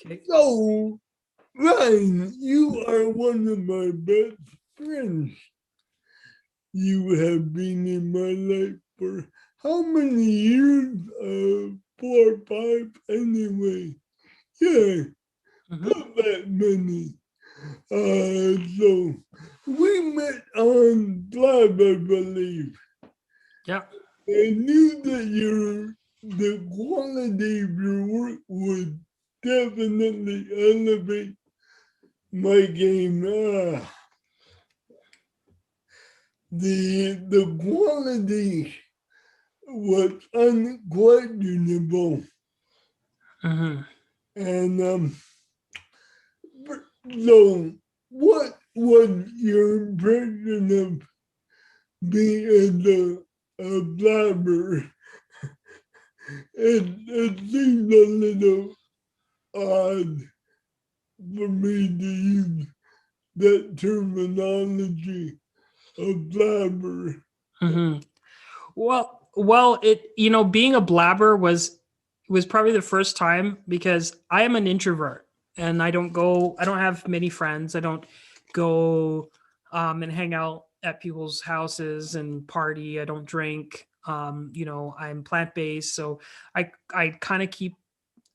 Okay. So, Ryan, you are one of my best friends. You have been in my life for how many years? 4 or 5 anyway. Yeah, Mm-hmm. not that many. So we met on Blab, I believe. Yeah. I knew that the quality of your work would definitely elevate my game. The quality was unquestionable, Mm-hmm. and so what was your impression of being as a blabber? It seems a little odd for me to use that terminology of blabber. Mm-hmm. Well, being a blabber was probably the first time because I am an introvert and I don't have many friends. I don't go and hang out at people's houses and party. I don't drink. I'm plant-based, so I kind of keep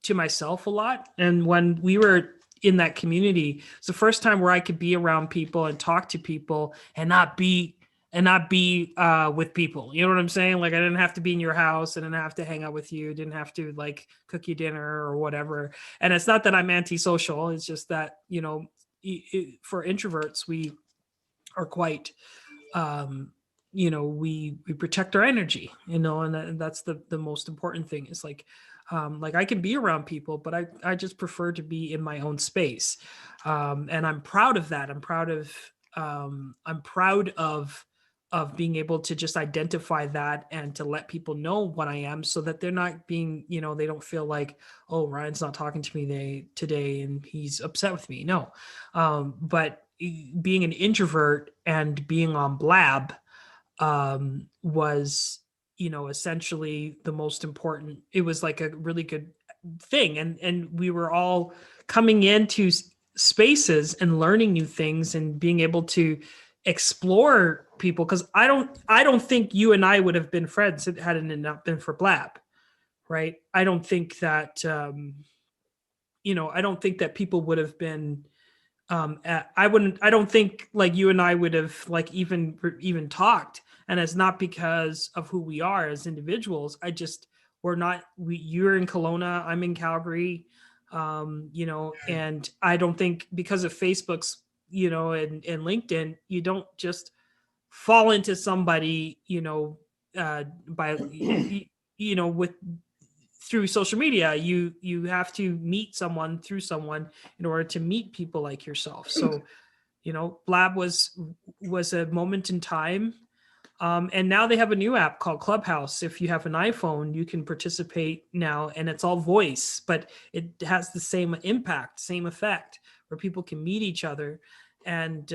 to myself a lot. And when we were in that community, it's the first time where I could be around people and talk to people and not be with people. You know what I'm saying? Like I didn't have to be in your house. I didn't have to hang out with you. Didn't have to like cook you dinner or whatever. And it's not that I'm antisocial. It's just that, for introverts, we are quite, um, we protect our energy, and that's the most important thing is like I can be around people, but I just prefer to be in my own space. And I'm proud of that. I'm proud of being able to just identify that and to let people know what I am so that they're not being, they don't feel like, oh, Ryan's not talking to me today and he's upset with me. No. But being an introvert and being on Blab was, essentially the most important. It was like a really good thing. And we were all coming into spaces and learning new things and being able to explore people, because I don't think you and I would have been friends hadn't it not been for Blab, right? I don't think that people would have been I don't think like you and I would have like even talked. And it's not because of who we are as individuals. We're not, you're in Kelowna, I'm in Calgary. And I don't think because of Facebook's, and LinkedIn, you don't just fall into somebody, by, with through social media. You have to meet someone through someone in order to meet people like yourself. So Blab was a moment in time. And now they have a new app called Clubhouse. If you have an iPhone, you can participate now, and it's all voice, but it has the same impact, same effect, where people can meet each other and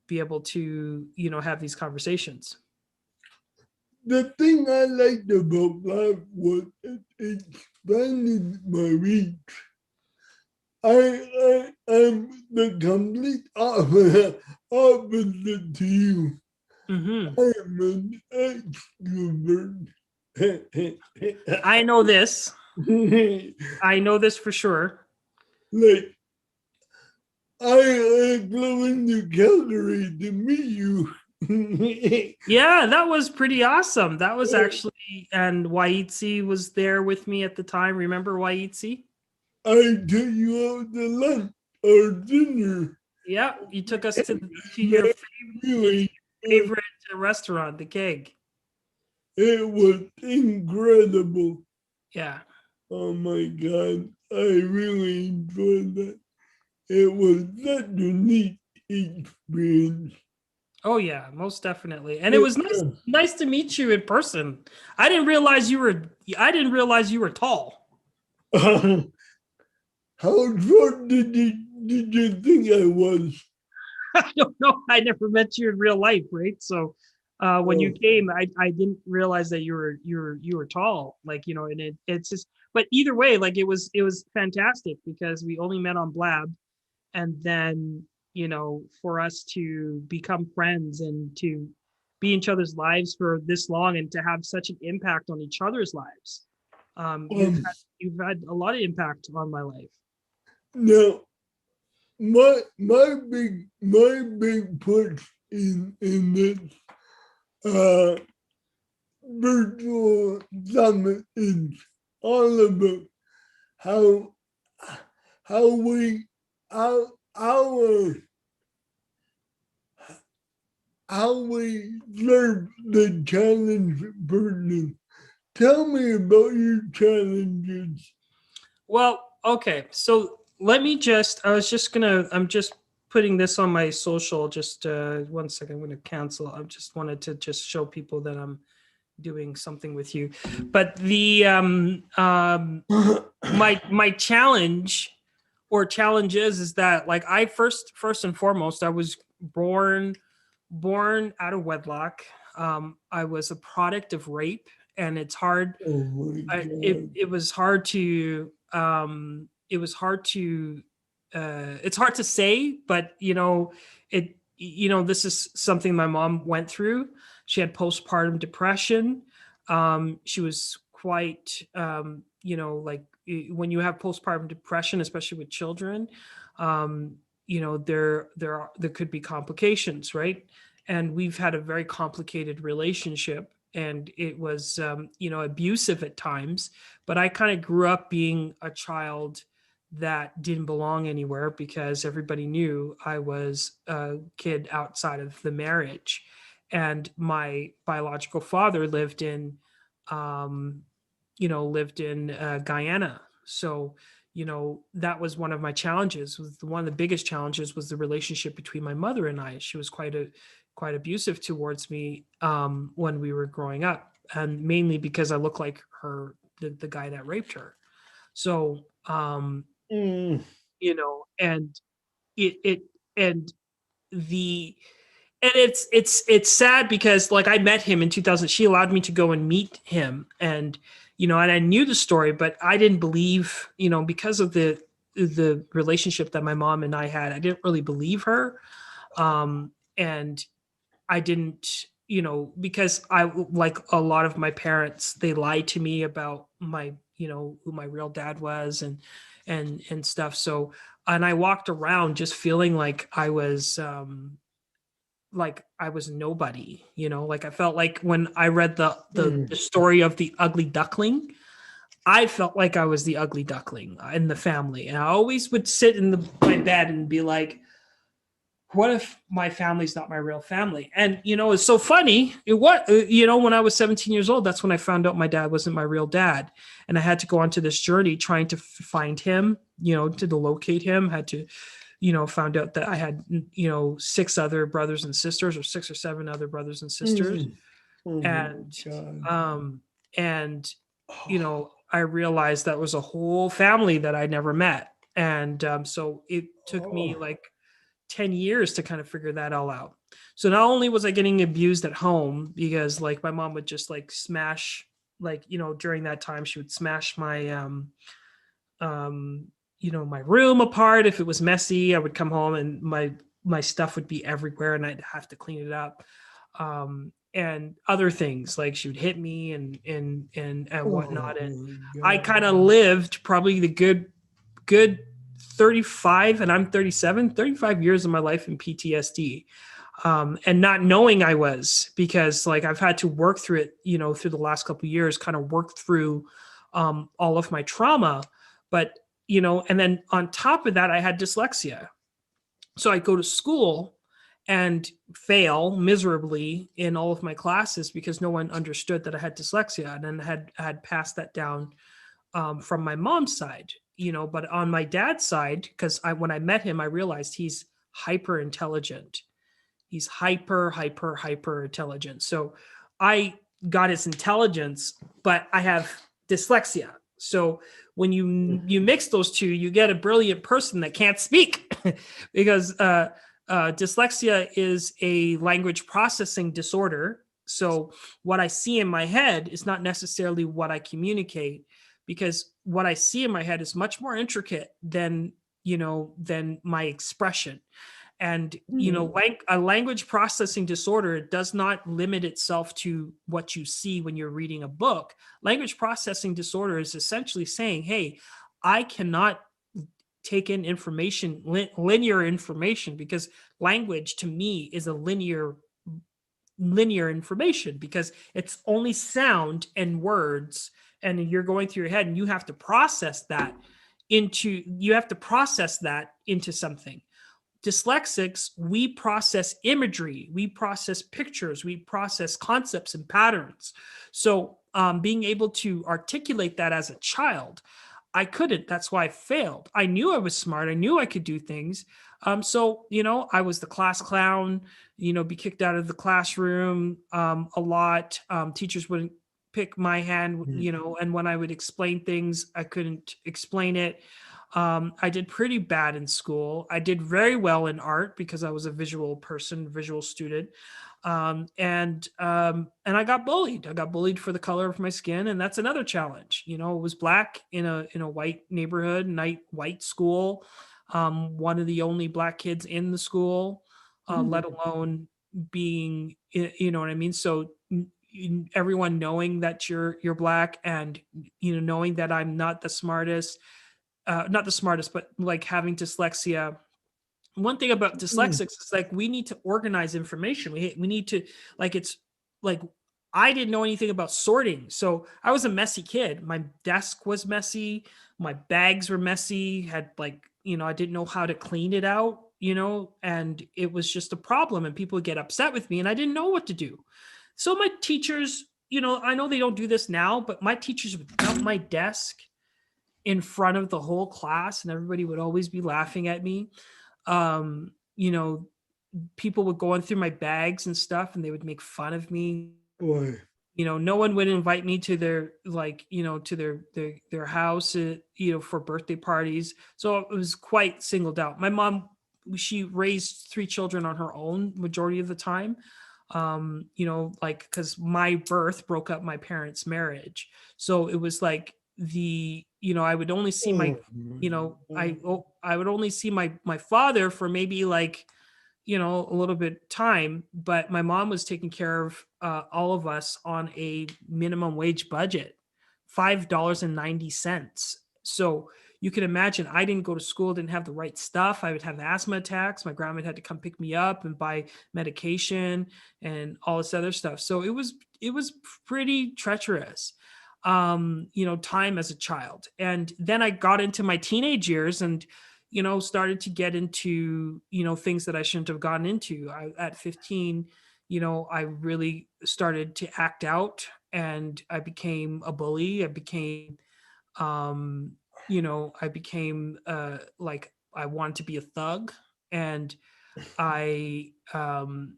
be able to have these conversations. The thing I liked about life was it expanded my reach. I'm the complete opposite to you. Mm-hmm. I am an extrovert. I know this. I know this for sure. Like I flew into Calgary to meet you. Yeah, that was pretty awesome. That was actually, and Waitsi was there with me at the time. Remember Waitsi? I took you out to lunch or dinner. Yeah, you took us to your That really, favorite restaurant, the Keg. it was incredible. Yeah. Oh my God, I really enjoyed that. It was such a neat experience. Oh yeah, most definitely. And it was nice to meet you in person. I didn't realize you were tall. How short did you think I was? I don't know. I never met you in real life, right? So when you Oh, came, I didn't realize that you were tall. Like, and it's just but either way, like it was fantastic because we only met on Blab, and then for us to become friends and to be in each other's lives for this long and to have such an impact on each other's lives. You've Um, had you've had a lot of impact on my life. Now, my big push in this uh virtual summit is all about how how we how our how we serve the challenge person. Tell me about your challenges. Well, okay. So let me just, I'm just putting this on my social. Just 1 second. I'm going to cancel. I just wanted to just show people that I'm doing something with you. But my challenge or challenges is that like I first and foremost, I was born out of wedlock. I was a product of rape, and it's hard. Oh my It God. it was hard to it's hard to say, but this is something my mom went through. She had postpartum depression. She was quite like when you have postpartum depression, especially with children, there could be complications, right? And we've had a very complicated relationship, and it was abusive at times. But I kind of grew up being a child that didn't belong anywhere because everybody knew I was a kid outside of the marriage. And my biological father um, lived in Guyana. So, that was one of my challenges. One of the biggest challenges was the relationship between my mother and I. She was quite abusive towards me when we were growing up, and mainly because I look like the guy that raped her. So, Mm, and it and the and it's sad because like I met him in 2000. She allowed me to go and meet him, and and I knew the story, but I didn't believe, because of the relationship that my mom and I had. I didn't really believe her, and I didn't, because I, like a lot of my parents, they lied to me about my, who my real dad was, and stuff. So, and I walked around just feeling like I was nobody, like I felt like when I read mm, the story of the ugly duckling, I felt like I was the ugly duckling in the family. And I always would sit in my bed and be like, what if my family's not my real family? And it's so funny. When I was 17 years old, that's when I found out my dad wasn't my real dad, and I had to go onto this journey trying to find him. To locate him, had to, found out that I had, six other brothers and sisters, or six or seven other brothers and sisters, mm. Oh my and God. um, and Oh, I realized that was a whole family that I never met, and so it took me oh. like 10 years to kind of figure that all out. So not only was I getting abused at home because like my mom would just like smash, like, during that time she would smash my um my room apart if it was messy. I would come home and my stuff would be everywhere and I'd have to clean it up. And other things like she would hit me and Oh whatnot. And my I God. kind of lived probably the good 35, and I'm 35 years of my life in PTSD, and not knowing I was, because like I've had to work through it, through the last couple of years, kind of work through all of my trauma. But, and then on top of that, I had dyslexia. So I go to school and fail miserably in all of my classes because no one understood that I had dyslexia, and then had passed that down from my mom's side, but on my dad's side, because when I met him, I realized he's hyper intelligent. He's hyper intelligent. So I got his intelligence, but I have dyslexia. So when you mix those two, you get a brilliant person that can't speak because dyslexia is a language processing disorder. So what I see in my head is not necessarily what I communicate, because what I see in my head is much more intricate than, than my expression. And, a language processing disorder does not limit itself to what you see when you're reading a book. Language processing disorder is essentially saying, hey, I cannot take in information, linear information, because language to me is a linear information, because it's only sound and words, and you're going through your head and you have to process that into something. Dyslexics, we process imagery, we process pictures, we process concepts and patterns. So being able to articulate that as a child, I couldn't. That's why I failed. I knew I was smart. I knew I could do things. So, I was the class clown, be kicked out of the classroom a lot. Teachers wouldn't pick my hand, and when I would explain things, I couldn't explain it. I did pretty bad in school. I did very well in art because I was a visual person, visual student. And I got bullied. I got bullied for the color of my skin, and that's another challenge. It was black in a white neighborhood, white school. One of the only black kids in the school, let alone being, you know what I mean? So everyone knowing that you're black, and knowing that I'm not the smartest, but like having dyslexia. One thing about dyslexics is like we need to organize information. We need to, like, it's like I didn't know anything about sorting. So I was a messy kid. My desk was messy, my bags were messy, had like, I didn't know how to clean it out, and it was just a problem, and people would get upset with me and I didn't know what to do. So my teachers, I know they don't do this now, but my teachers would dump my desk in front of the whole class and everybody would always be laughing at me. um you know People would go in through my bags and stuff and they would make fun of me. Boy. No one would invite me to their, like, to their house, for birthday parties. So it was quite singled out. My mom, she raised 3 children on her own majority of the time. Like, because my birth broke up my parents' marriage. So it was like I would only see my, I would only see my father for maybe like, a little bit time, but my mom was taking care of all of us on a minimum wage budget, $5.90. So you can imagine I didn't go to school, didn't have the right stuff. I would have asthma attacks. My grandma had to come pick me up and buy medication and all this other stuff. So it was pretty treacherous, time as a child. And then I got into my teenage years and started to get into, things that I shouldn't have gotten into. At 15, I really started to act out and I became a bully. I became like I wanted to be a thug. And I, and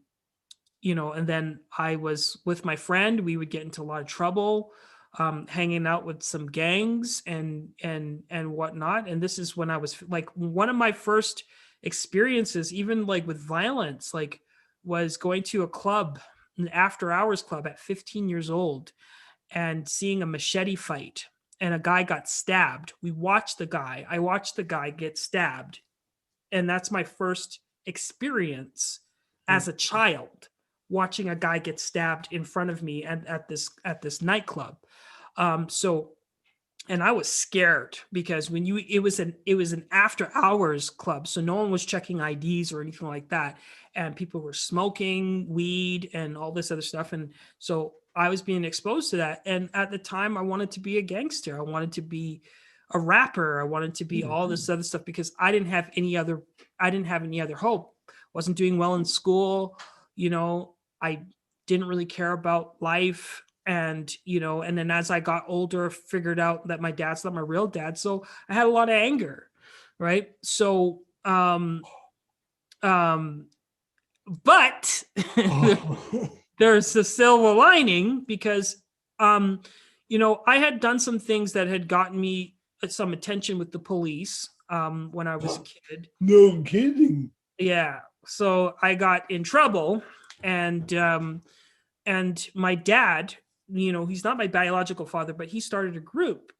then I was with my friend, we would get into a lot of trouble, hanging out with some gangs and whatnot. And this is when I was like, one of my first experiences, even like with violence, like was going to a club, an after hours club at 15 years old, and seeing a machete fight, and a guy got stabbed. I watched the guy get stabbed. And that's my first experience as a child, watching a guy get stabbed in front of me at this nightclub. So, and I was scared because it was an after hours club, so no one was checking IDs or anything like that, and people were smoking weed and all this other stuff, and so I was being exposed to that. And at the time, I wanted to be a gangster. I wanted to be a rapper. I wanted to be all this other stuff because I didn't have any other hope. Wasn't doing well in school. I didn't really care about life. And then as I got older, figured out that my dad's not my real dad. So I had a lot of anger. Right. So, but there's a silver lining because, I had done some things that had gotten me some attention with the police when I was a kid. No kidding. Yeah. So I got in trouble, and my dad, he's not my biological father, but he started a group,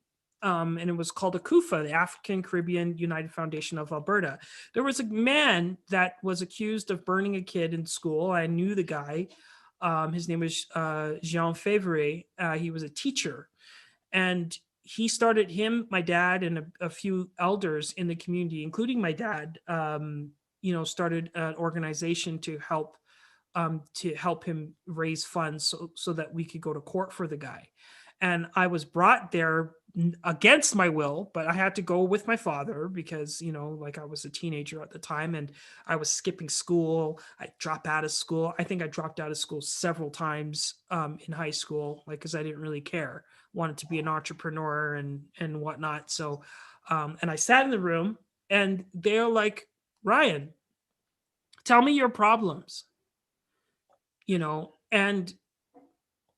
and it was called ACUFA, the African Caribbean United Foundation of Alberta. There was a man that was accused of burning a kid in school. I knew the guy. His name was Jean Favre. He was a teacher, and he started, my dad, and a few elders in the community, including my dad, started an organization to help him raise funds so that we could go to court for the guy. And I was brought there against my will, but I had to go with my father because, like I was a teenager at the time and I was skipping school. I dropped out of school. I think I dropped out of school several times in high school, like, because I didn't really care, wanted to be an entrepreneur and whatnot. So, and I sat in the room and they're like, Ryan, tell me your problems, and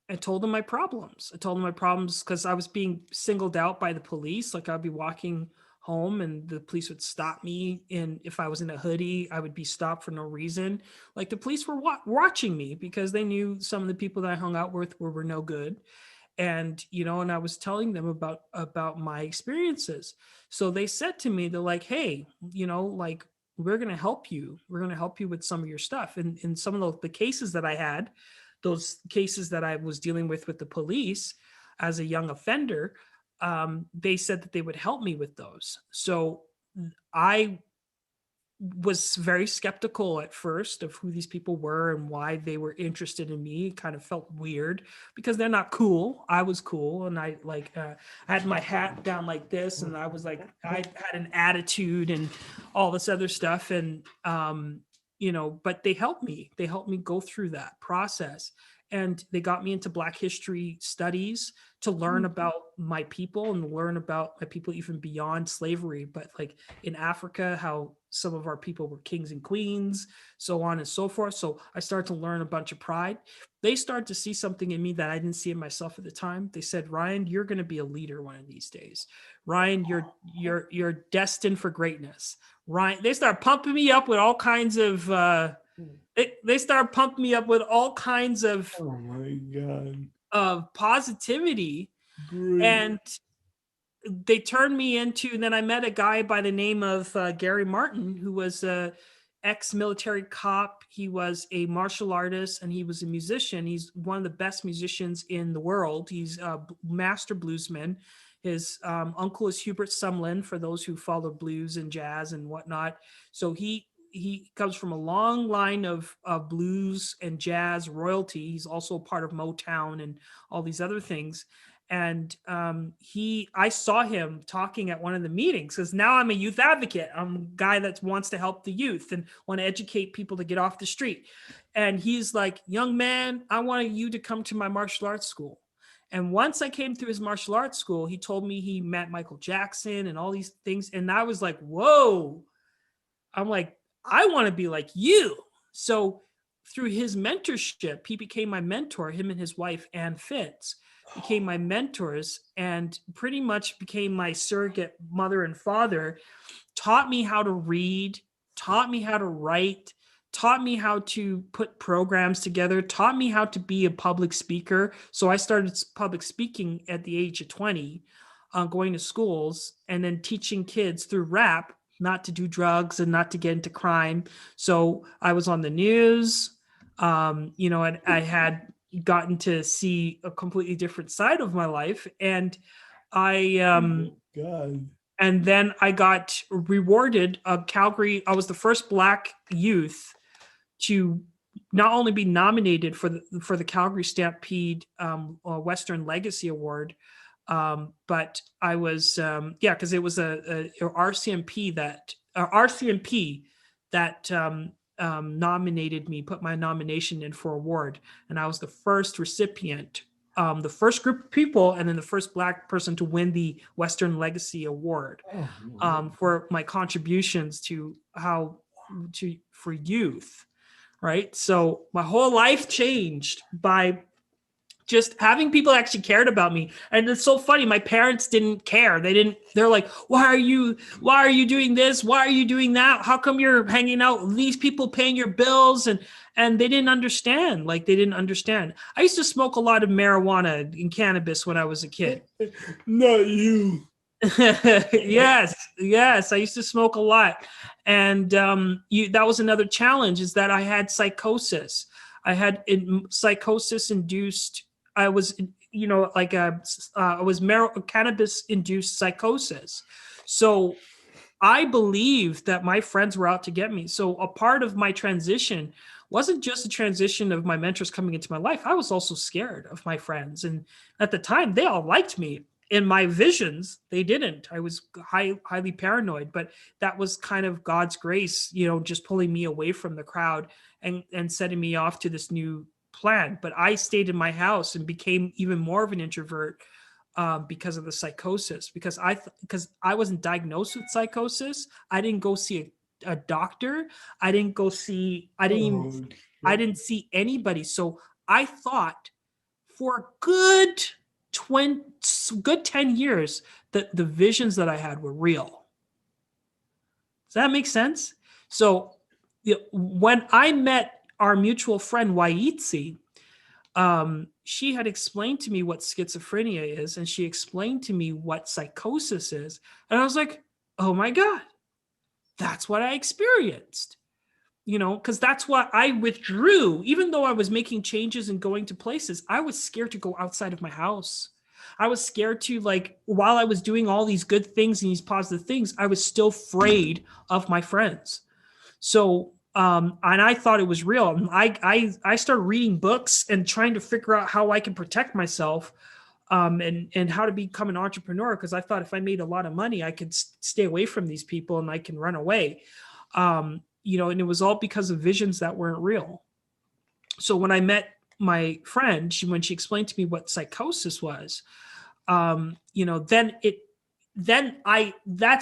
I told them my problems. I told them my problems because I was being singled out by the police. Like, I'd be walking home and the police would stop me. And if I was in a hoodie, I would be stopped for no reason. Like, the police were watching me because they knew some of the people that I hung out with were no good. And, and I was telling them about my experiences. So they said to me, they're like, hey, like, we're going to help you. We're going to help you with some of your stuff. And in some of the cases that I had, those cases that I was dealing with the police as a young offender, they said that they would help me with those. So I was very skeptical at first of who these people were and why they were interested in me. It kind of felt weird because they're not cool. I was cool, and I had my hat down like this, and I was like, I had an attitude and all this other stuff, and but they helped me. They helped me go through that process, and they got me into Black history studies to learn about my people and learn about my people even beyond slavery, but like in Africa, how some of our people were kings and queens, so on and so forth. So I started to learn a bunch of pride. They started to see something in me that I didn't see in myself at the time. They said, Ryan, you're going to be a leader one of these days. Ryan, you're destined for greatness. Ryan, they start pumping me up with all kinds of they start pumping me up with all kinds of Oh my God. of positivity. Great. And they turned me into, and then I met a guy by the name of Gary Martin, who was a ex-military cop. He was a martial artist and he was a musician. He's one of the best musicians in the world. He's a master bluesman. His uncle is Hubert Sumlin, for those who follow blues and jazz and whatnot. So he comes from a long line of blues and jazz royalty. He's also part of Motown and all these other things. And I saw him talking at one of the meetings, because now I'm a youth advocate. I'm a guy that wants to help the youth and want to educate people to get off the street. And he's like, young man, I want you to come to my martial arts school. And once I came through his martial arts school, he told me he met Michael Jackson and all these things. And I was like, whoa. I'm like, I want to be like you. So through his mentorship, he became my mentor. Him and his wife, Ann Fitz, became my mentors and pretty much became my surrogate mother and father, taught me how to read, taught me how to write, taught me how to put programs together, taught me how to be a public speaker. So I started public speaking at the age of 20, going to schools and then teaching kids through rap not to do drugs and not to get into crime. So I was on the news, and I had gotten to see a completely different side of my life. And God. And then I got rewarded. Calgary, I was the first Black youth to not only be nominated for the Calgary Stampede Western Legacy Award, but I was because it was a RCMP that nominated me, put my nomination in for award, and I was the first recipient, the first group of people, and then the first Black person to win the Western Legacy Award for my contributions to for youth. Right. So my whole life changed by just having people actually cared about me. And it's so funny. My parents didn't care. They're like, why are you doing this? Why are you doing that? How come you're hanging out with these people paying your bills? And they didn't understand. Like, they didn't understand. I used to smoke a lot of marijuana and cannabis when I was a kid. Not you. Yes, I used to smoke a lot. And that was another challenge, is that I had psychosis. I had psychosis induced. I was, like I was cannabis induced psychosis. So I believed that my friends were out to get me. So a part of my transition wasn't just a transition of my mentors coming into my life. I was also scared of my friends. And at the time, they all liked me. In my visions, they didn't. I was highly paranoid, but that was kind of God's grace, just pulling me away from the crowd and setting me off to this new plan. But I stayed in my house and became even more of an introvert because of the psychosis. Because I wasn't diagnosed with psychosis. I didn't go see a doctor. I didn't go see. I didn't see anybody. So I thought for a good 10 years that the visions that I had were real. Does that make sense? So when I met our mutual friend Waitzi, she had explained to me what schizophrenia is, and she explained to me what psychosis is. And I was like, oh my God, that's what I experienced. Because that's what I withdrew. Even though I was making changes and going to places, I was scared to go outside of my house. I was scared to, like, while I was doing all these good things and these positive things, I was still afraid of my friends. So, and I thought it was real. I started reading books and trying to figure out how I can protect myself, and how to become an entrepreneur. Because I thought if I made a lot of money, I could stay away from these people and I can run away. And it was all because of visions that weren't real. So when I met my friend, when she explained to me what psychosis was, that's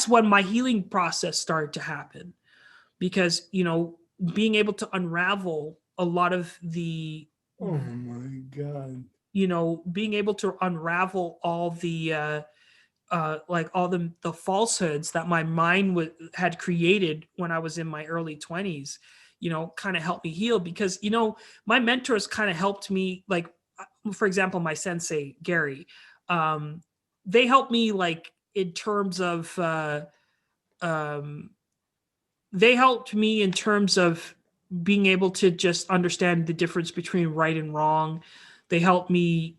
when my healing process started to happen. Because, being able to unravel a lot of the, Oh my God. being able to unravel all the, like all the falsehoods that my mind had created when I was in my early 20s, kind of helped me heal. Because, my mentors kind of helped me, like, for example, my sensei, Gary, they helped me, like, in terms of, um, they helped me in terms of being able to just understand the difference between right and wrong. They helped me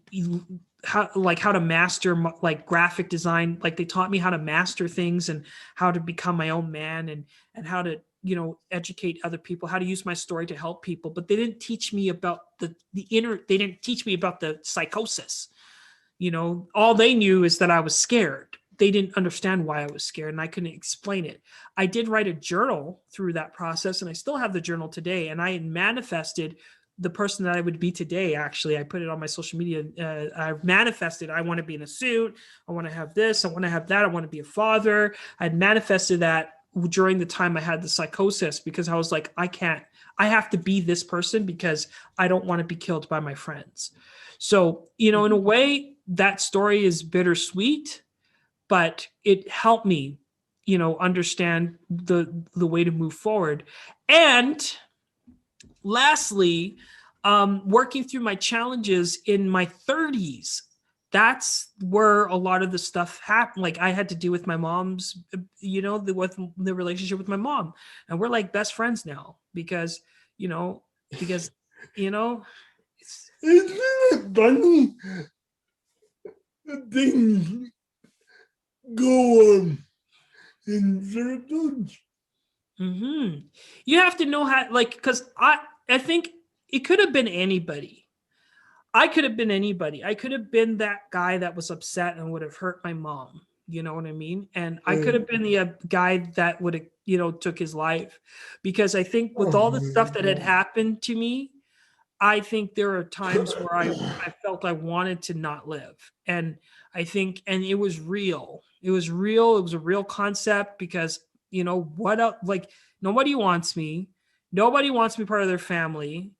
how to master, like, graphic design. Like, they taught me how to master things and how to become my own man, and how to, educate other people, how to use my story to help people. But they didn't teach me about the inner, they didn't teach me about the psychosis. All they knew is that I was scared. They didn't understand why I was scared, and I couldn't explain it. I did write a journal through that process, and I still have the journal today. And I manifested the person that I would be today. Actually, I put it on my social media. I've manifested, I want to be in a suit. I want to have this. I want to have that. I want to be a father. I'd manifested that during the time I had the psychosis, because I was like, I have to be this person because I don't want to be killed by my friends. So, in a way, that story is bittersweet, but it helped me, understand the way to move forward. And lastly, working through my challenges in my 30s, that's where a lot of the stuff happened. Like, I had to deal with my mom's, with the relationship with my mom, and we're like best friends now because, because, it's, Isn't it funny? Things go on in circles. mm-hmm. You have to know how, like, because I think it could have been anybody. I could have been anybody. I could have been that guy that was upset and would have hurt my mom. You know what I mean? And I could have been the guy that would have, took his life. Because I think with all the stuff that had happened to me, I think there are times where I felt I wanted to not live. And I think, and it was real. It was real. It was a real concept because, what else? Like, nobody wants me. Nobody wants me part of their family.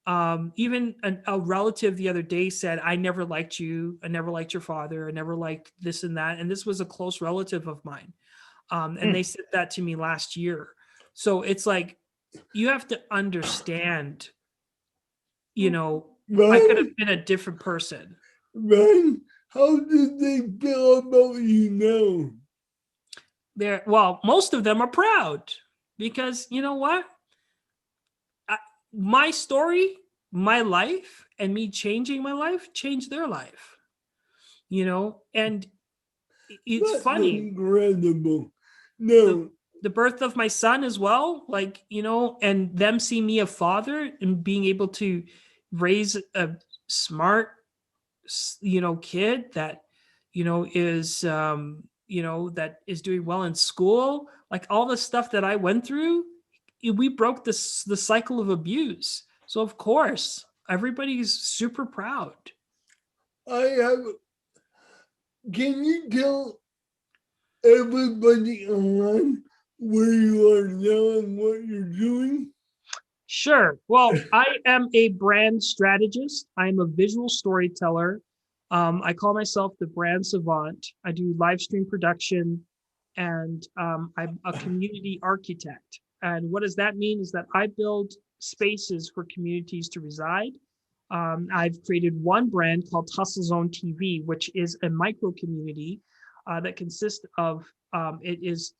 Even a relative the other day said, I never liked you. I never liked your father. I never liked this and that. And this was a close relative of mine. And they said that to me last year. So it's like, you have to understand, you know, I could have Ryan, been a different person. Ryan, how did they feel about you now? Well, most of them are proud because you know what? I, my story, my life, and me changing my life changed their life, and it's That's funny. incredible. The, No, the birth of my son as well, like, and them seeing me a father and being able to raise a smart, kid that, that is doing well in school, like all the stuff that I went through, we broke the cycle of abuse. So of course, everybody's super proud. I have. Can you tell everybody online where you are now and what you're doing? Sure. Well, I am a brand strategist. I'm a visual storyteller. I call myself the brand savant. I do live stream production, and I'm a community architect. And what does that mean is that I build spaces for communities to reside. I've created one brand called Hustle Zone TV, which is a micro community that consists of it is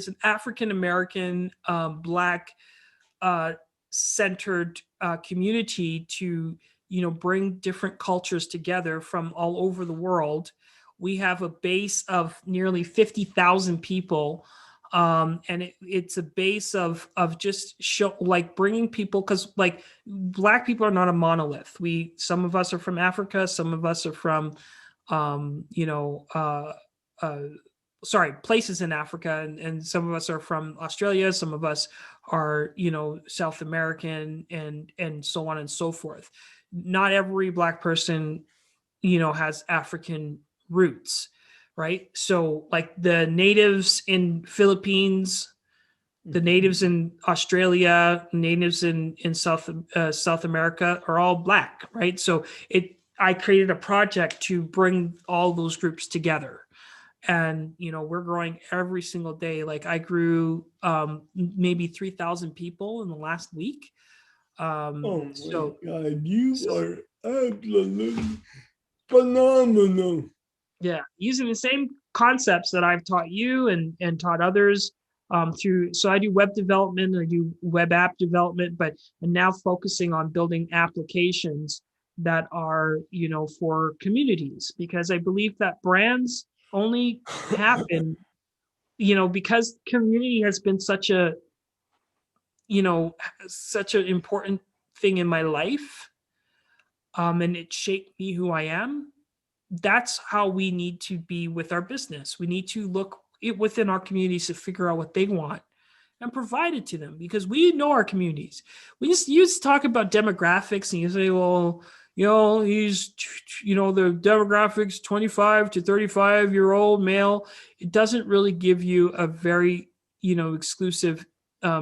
an African American Black uh, centered community to bring different cultures together from all over the world. We have a base of nearly 50,000 people, and it's a base of just show, like, bringing people, because like Black people are not a monolith. Some of us are from Africa, some of us are from um, you know uh, uh, places in Africa, and some of us are from Australia, some of us are, South American, and so on and so forth. Not every Black person, has African roots, right? So like the natives in Philippines, the natives in Australia, natives in South America are all Black, right? So I created a project to bring all those groups together, and we're growing every single day. Like I grew maybe 3,000 people in the last week. Oh my So God, you so are absolutely phenomenal. yeah, using the same concepts that I've taught you and taught others through. So I do web development, I do web app development, but I'm now focusing on building applications that are, for communities, because I believe that brands only happen, because community has been such an important thing in my life, and it shaped me who I am. That's how we need to be with our business. We need to look within our communities to figure out what they want and provide it to them, because we know our communities. We just used to talk about demographics, and you say, well, he's, the demographics 25 to 35-year-old male. It doesn't really give you a very, exclusive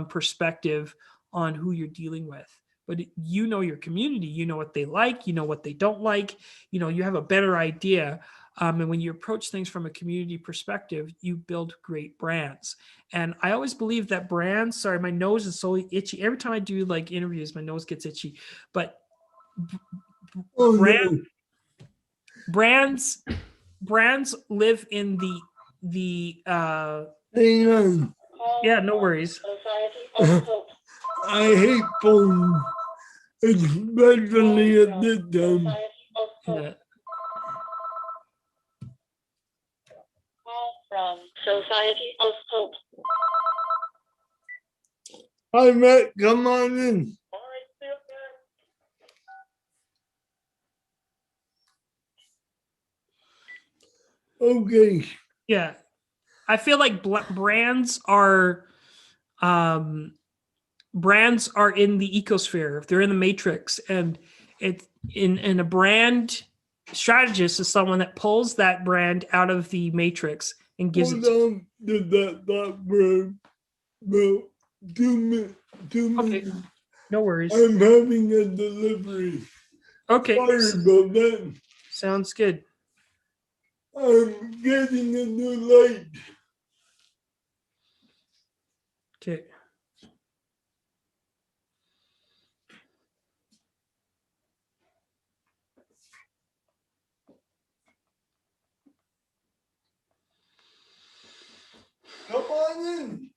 perspective on who you're dealing with. But you know your community, you know what they like, you know what they don't like, you have a better idea. And when you approach things from a community perspective, you build great brands. And I always believe that brands, sorry, my nose is so itchy. Every time I do like interviews, my nose gets itchy. But Oh brand, no, brands live in the hang on. yeah, no worries. I hate phones, especially at this time. Yeah. From Society of Hope. Hi, Matt, come on in. Okay. Yeah. I feel like um brands are in the ecosphere. They're in the matrix, and it's in a brand strategist is someone that pulls that brand out of the matrix and gives it Hold to you. on to that thought for about 2 minutes. 2 Okay. minutes. No worries. I'm having a delivery. Okay, Sorry about that. sounds good. I'm getting a new light. Okay. Come on in.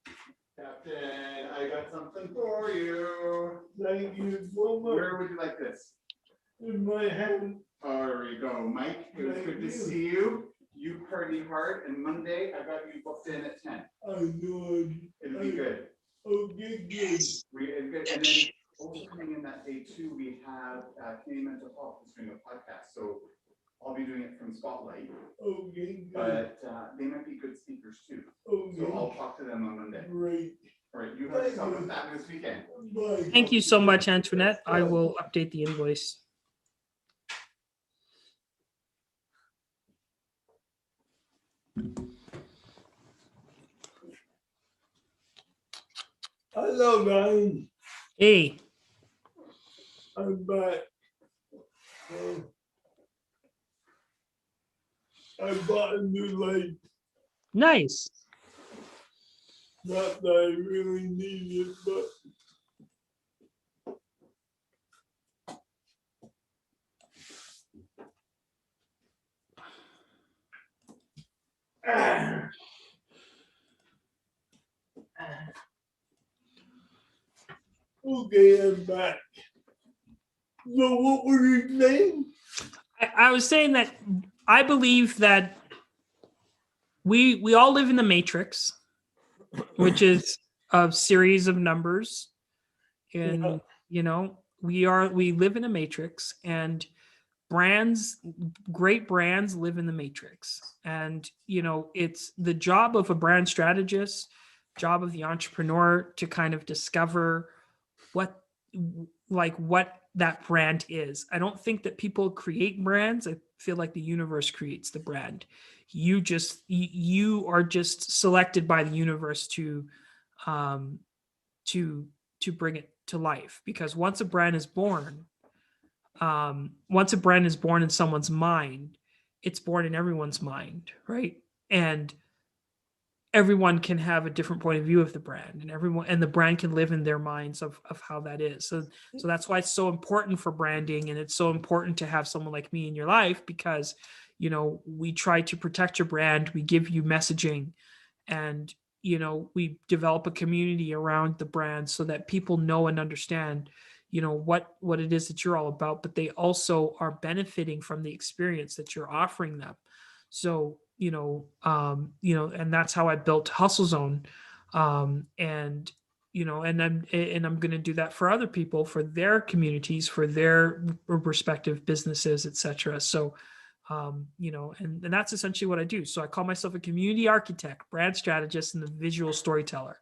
Captain, I got something for you. Thank you so much. Where would you like this? In my hand. There we go, Mike. It was Thank good to you. see you. You party hard, and Monday I got you booked in at 10. I know. It'll be good. Okay, good. And then also coming in that day too, we have Canadian Mental Health is doing a podcast. So I'll be doing it from Spotlight, Okay, good. but they might be good speakers too. Okay. So I'll talk to them on Monday. Great. All right, you have yourself a fabulous weekend. Bye. Thank you so much, Antoinette. I will update the invoice. Hello, guys. Hey, I'm back. I bought a new light. nice. Not that I really need it, but okay, I'm back. So what were you saying? I was saying that I believe that we all live in the matrix, which is a series of numbers, and Yeah. you know we live in a matrix, and great brands live in the matrix, and it's the job of a brand strategist, job of the entrepreneur to kind of discover what that brand is. I don't think that people create brands. I feel like the universe creates the brand. You are just selected by the universe um to bring it to life, because once a brand is born in someone's mind, it's born in everyone's mind, right? And everyone can have a different point of view of the brand, and the brand can live in their minds of how that is. So that's why it's so important for branding, and it's so important to have someone like me in your life, because we try to protect your brand, we give you messaging, and we develop a community around the brand so that people know and understand what it is that you're all about, but they also are benefiting from the experience that you're offering them. So and that's how I built Hustle Zone, and I'm going to do that for other people, for their communities, for their respective businesses, etc. So and that's essentially what I do. So I call myself a community architect, brand strategist, and a visual storyteller.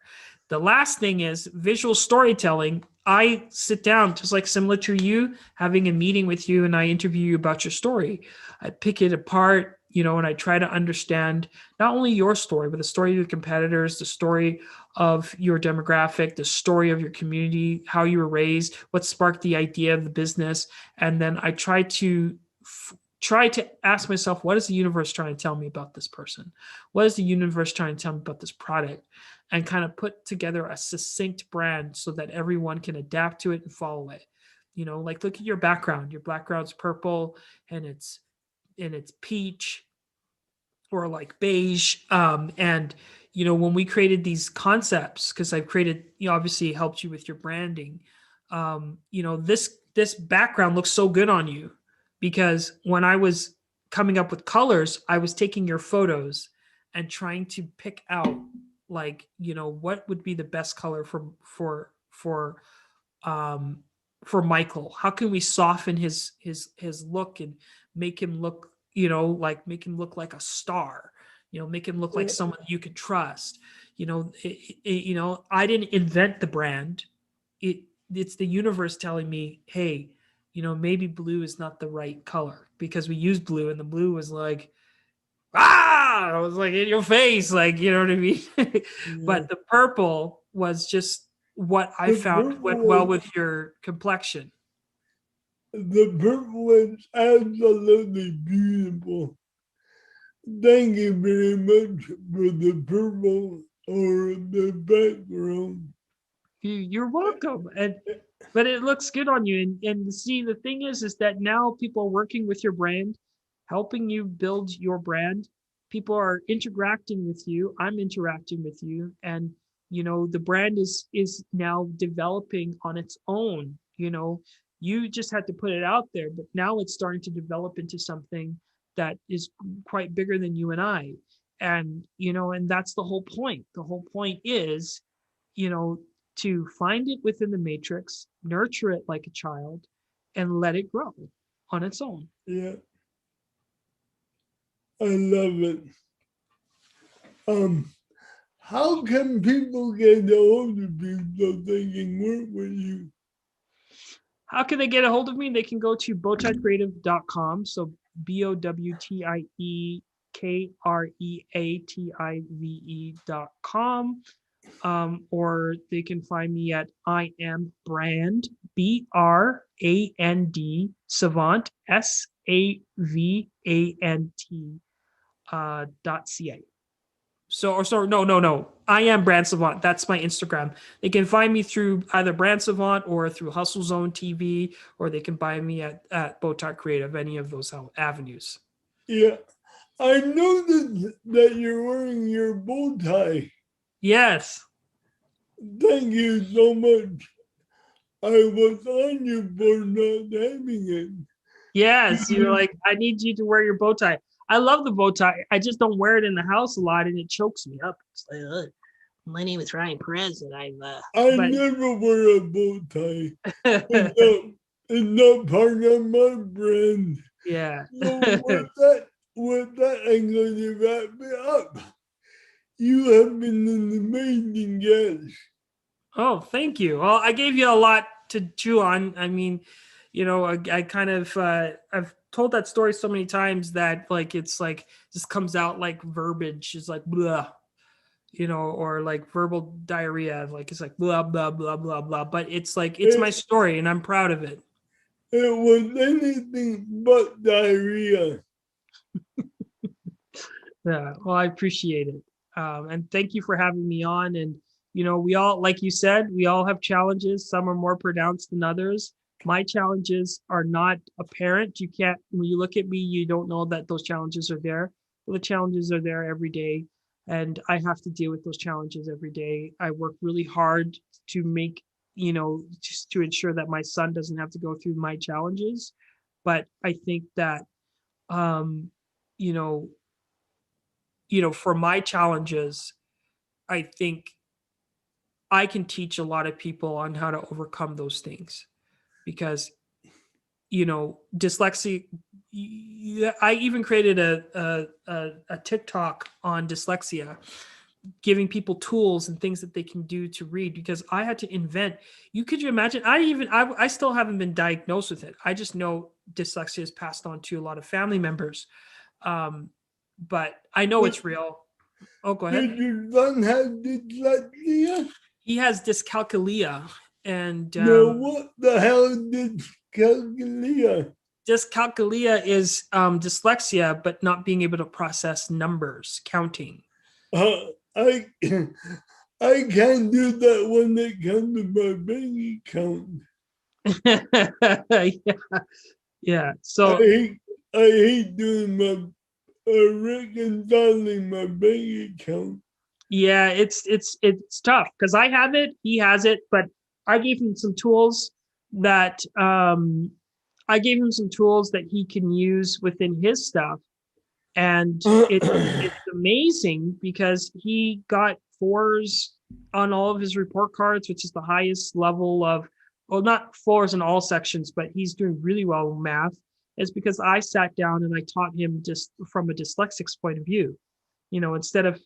The last thing is visual storytelling. I sit down, just like similar to you, having a meeting with you, and I interview you about your story. I pick it apart, and I try to understand not only your story, but the story of your competitors, the story of your demographic, the story of your community, how you were raised, what sparked the idea of the business. And then I try to ask myself, what is the universe trying to tell me about this person? What is the universe trying to tell me about this product? And kind of put together a succinct brand so that everyone can adapt to it and follow it. Like, look at your background. Your background's purple, and it's peach, or like beige. And when we created these concepts, because I've created, obviously helped you with your branding. This background looks so good on you, because when I was coming up with colors, I was taking your photos and trying to pick out, like, what would be the best color for Michael. How can we soften his look and make him look, make him look like a star, make him look like someone you can trust. I didn't invent the brand. It's the universe telling me, hey, maybe blue is not the right color, because we used blue, and the blue was like, I was like in your face, like, you know what I mean? But the purple was just what I The found went purple well one. with your complexion. The purple is absolutely beautiful. Thank you very much for the purple or the background. You're welcome. But it looks good on you. And see, the thing is that now people are working with your brand, helping you build your brand. People are interacting with you. I'm interacting with you. And, the brand is now developing on its own. You just had to put it out there, but now it's starting to develop into something that is quite bigger than you and I. And that's the whole point. The whole point is, you know, to find it within the matrix, nurture it like a child, and let it grow on its own. Yeah, I love it. How can people get a hold of you so they can work with you? How can they get a hold of me? They can go to bowtiecreative.com. So BOWTIEKREATIVE.com. Or they can find me at I am brand, BRAND savant, SAVANT .ca. No. I am Brand Savant. That's my Instagram. They can find me through either Brand Savant or through Hustle Zone TV, or they can buy me at Botox Creative, any of those avenues. Yeah, I noticed that you're wearing your bow tie. Yes. Thank you so much. I was on you for not having it. Yes. You're like, I need you to wear your bow tie. I love the bow tie. I just don't wear it in the house a lot and it chokes me up. It's like, my name is Ryan Perez and I but never wear a bow tie. It's not part of my brand. yeah. So with that, I'm going to wrap it up. You have been an amazing guest. Oh, thank you. Well, I gave you a lot to chew on. I mean, I kind of I've told that story so many times that like it's like just comes out like verbiage. It's like blah, or like verbal diarrhea. Like it's like blah blah blah blah blah. But it's like it's my It, story, and I'm proud of it. it was anything but diarrhea. Yeah. Well, I appreciate it, and thank you for having me on. And we all, like you said, we all have challenges. Some are more pronounced than others. My challenges are not apparent. You can't, when you look at me, you don't know that those challenges are there. Well, the challenges are there every day, and I have to deal with those challenges every day. I work really hard to make, just to ensure that my son doesn't have to go through my challenges. But I think that, um, you know, for my challenges, I think I can teach a lot of people on how to overcome those things because, dyslexia. I even created a TikTok on dyslexia, giving people tools and things that they can do to read because I had to invent. Could you imagine? I still haven't been diagnosed with it. I just know dyslexia is passed on to a lot of family members. But I know it's real. Oh, go ahead. Did your son have dyslexia? He has dyscalculia, and No, what the hell is dyscalculia? dyscalculia is dyslexia, but not being able to process numbers, counting. I I can't do that when it comes to my bank account. Yeah. Yeah. I So hate I hate doing my reconciling my bank account. yeah, it's tough because I have it, he has it, but I gave him some tools that he can use within his stuff. And it's amazing because he got fours on all of his report cards, which is the highest level of, well, not fours in all sections, but he's doing really well in math. It's because I sat down and I taught him just from a dyslexic's point of view. Instead of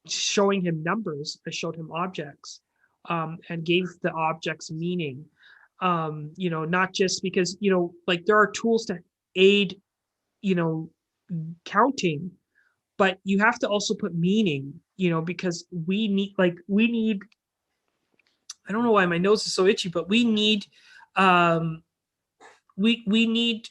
showing him numbers, I showed him objects, and gave the objects meaning. Not just because, like there are tools to aid, you know, counting, but you have to also put meaning, because we need I don't know why my nose is so itchy, but we need we need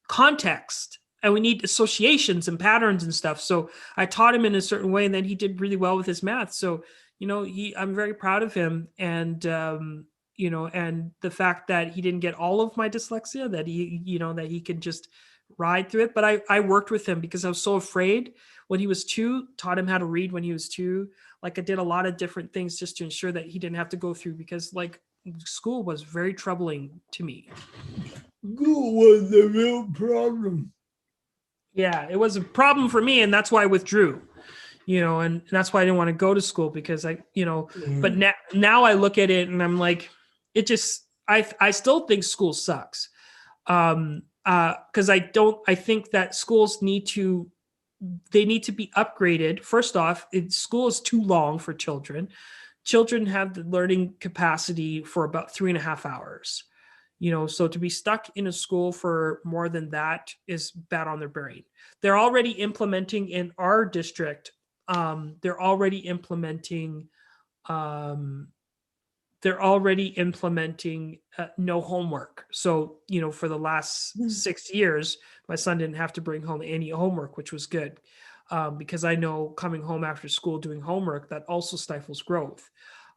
context, and we need associations and patterns and stuff. So I taught him in a certain way, and then he did really well with his math. So, I'm very proud of him. And, and the fact that he didn't get all of my dyslexia, that that he could just ride through it. But I worked with him because I was so afraid when he was 2, taught him how to read when he was 2. Like I did a lot of different things just to ensure that he didn't have to go through, because like school was very troubling to me. School was a real problem. Yeah, it was a problem for me, and that's why I withdrew. And that's why I didn't want to go to school, because but now I look at it and I'm like, it just I still think school sucks. Because I think that schools need to be upgraded. First off, school is too long for children. Children have the learning capacity for about 3.5 hours. So to be stuck in a school for more than that is bad on their brain. They're already implementing in our district. They're already implementing no homework. So, for the last 6 years, my son didn't have to bring home any homework, which was good. Because I know coming home after school doing homework, that also stifles growth.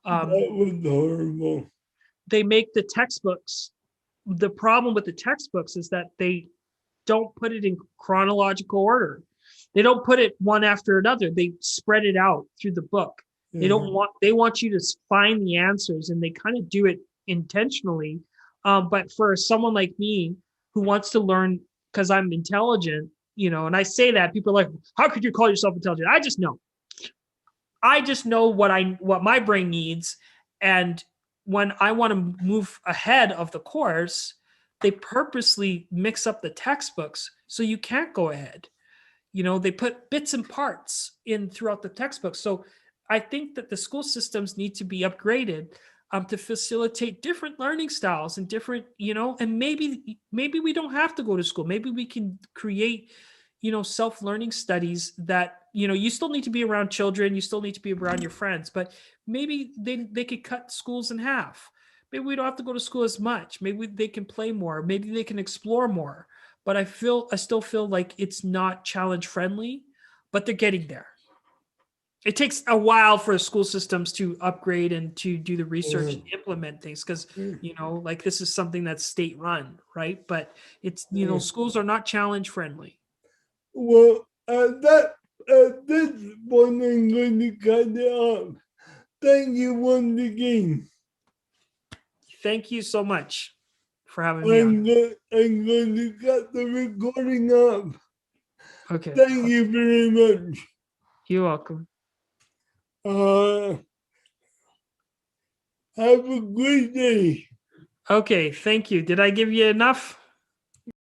That was horrible. They make the textbooks. The problem with the textbooks is that they don't put it in chronological order. They don't put it one after another. They spread it out through the book. They want you to find the answers, and they kind of do it intentionally. But for someone like me who wants to learn because I'm intelligent, and I say that, people are like, how could you call yourself intelligent? I just know what my brain needs. And when I want to move ahead of the course, they purposely mix up the textbooks so you can't go ahead. They put bits and parts in throughout the textbook. So I think that the school systems need to be upgraded to facilitate different learning styles and different, and maybe we don't have to go to school. Maybe we can create, self-learning studies that, you still need to be around children. You still need to be around your friends, but maybe they could cut schools in half. Maybe we don't have to go to school as much. Maybe they can play more. Maybe they can explore more. But I still feel like it's not challenge friendly, but they're getting there. It takes a while for school systems to upgrade and to do the research and implement things, because like this is something that's state run, right? But it's schools are not challenge friendly. Well, at this point, I'm going to cut it off. Thank you once again. Thank you so much for having me on. I'm going to cut the recording off. Okay. Thank you very much. You're welcome. Have a great day. Okay, thank you. Did I give you enough?